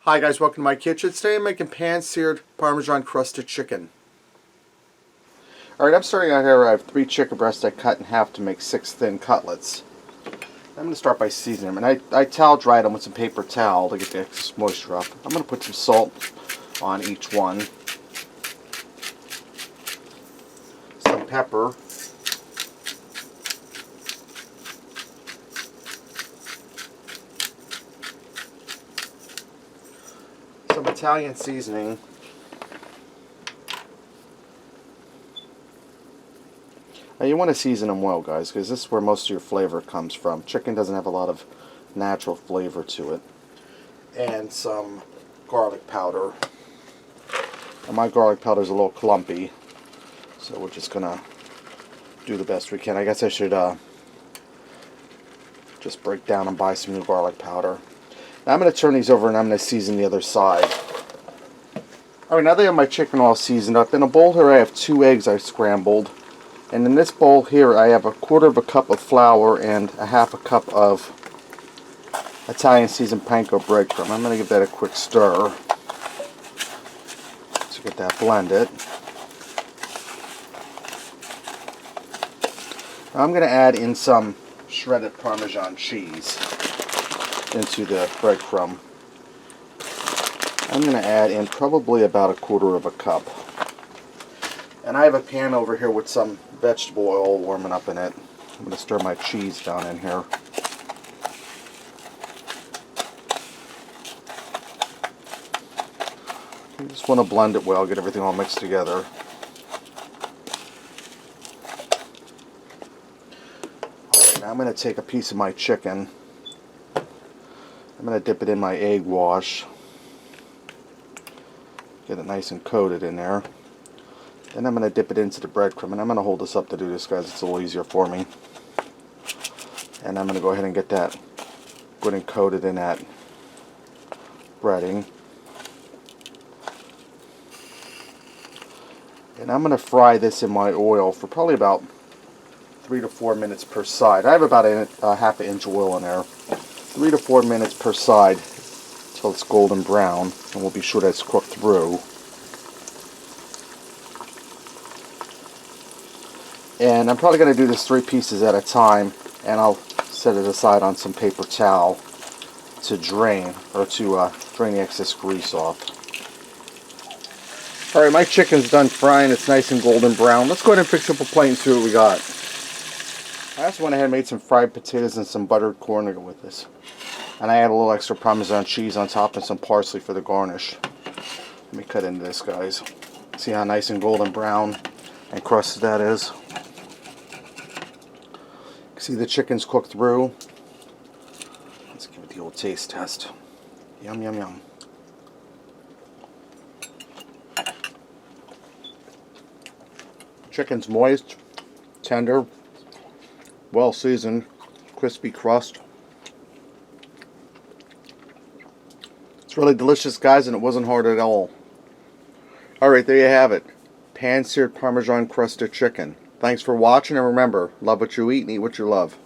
Hi guys, welcome to my kitchen. Today I'm making pan-seared Parmesan crusted chicken. Alright, I'm starting out here. I have 3 chicken breasts I cut in half to make 6 thin cutlets. I'm going to start by seasoning them. And I towel dried them with some paper towel to get the excess moisture off. I'm going to put some salt on each one. Some pepper. Some Italian seasoning. Now you want to season them well, guys, because this is where most of your flavor comes from. Chicken doesn't have a lot of natural flavor to it. And some garlic powder. And my garlic powder is a little clumpy, so we're just gonna do the best we can. I guess I should just break down and buy some new garlic powder. Now I'm going to turn these over and I'm going to season the other side. Alright, now that I have my chicken all seasoned up, in a bowl here I have 2 eggs I scrambled. And in this bowl here I have 1/4 cup of flour and 1/2 cup of Italian seasoned panko breadcrumb. I'm going to give that a quick stir to get that blended. Now I'm going to add in some shredded Parmesan cheese into the breadcrumb. I'm going to add in probably about 1/4 cup. And I have a pan over here with some vegetable oil warming up in it. I'm going to stir my cheese down in here. You just want to blend it well, get everything all mixed together. Alright, now I'm going to take a piece of my chicken. I'm going to dip it in my egg wash. Get it nice and coated in there. Then I'm going to dip it into the breadcrumb. And I'm going to hold this up to do this, guys. It's a little easier for me. And I'm going to go ahead and get that good and coated in that breading. And I'm going to fry this in my oil for probably about 3 to 4 minutes per side. I have about a 1/2 inch oil in there. 3 to 4 minutes per side until it's golden brown, and we'll be sure that it's cooked through. And I'm probably going to do this 3 pieces at a time, and I'll set it aside on some paper towel to drain, or to drain the excess grease off. Alright, my chicken's done frying. It's nice and golden brown. Let's go ahead and fix up a plate and see what we got. I also went ahead and made some fried potatoes and some buttered corn to go with this. And I add a little extra Parmesan cheese on top and some parsley for the garnish. Let me cut into this, guys. See how nice and golden brown and crusted that is? See, the chicken's cooked through. Let's give it the old taste test. Yum, yum, yum. Chicken's moist, tender, well seasoned, crispy crust. It's really delicious, guys, and it wasn't hard at all. Alright, there you have it. Pan-seared Parmesan crusted chicken. Thanks for watching, and remember, love what you eat and eat what you love.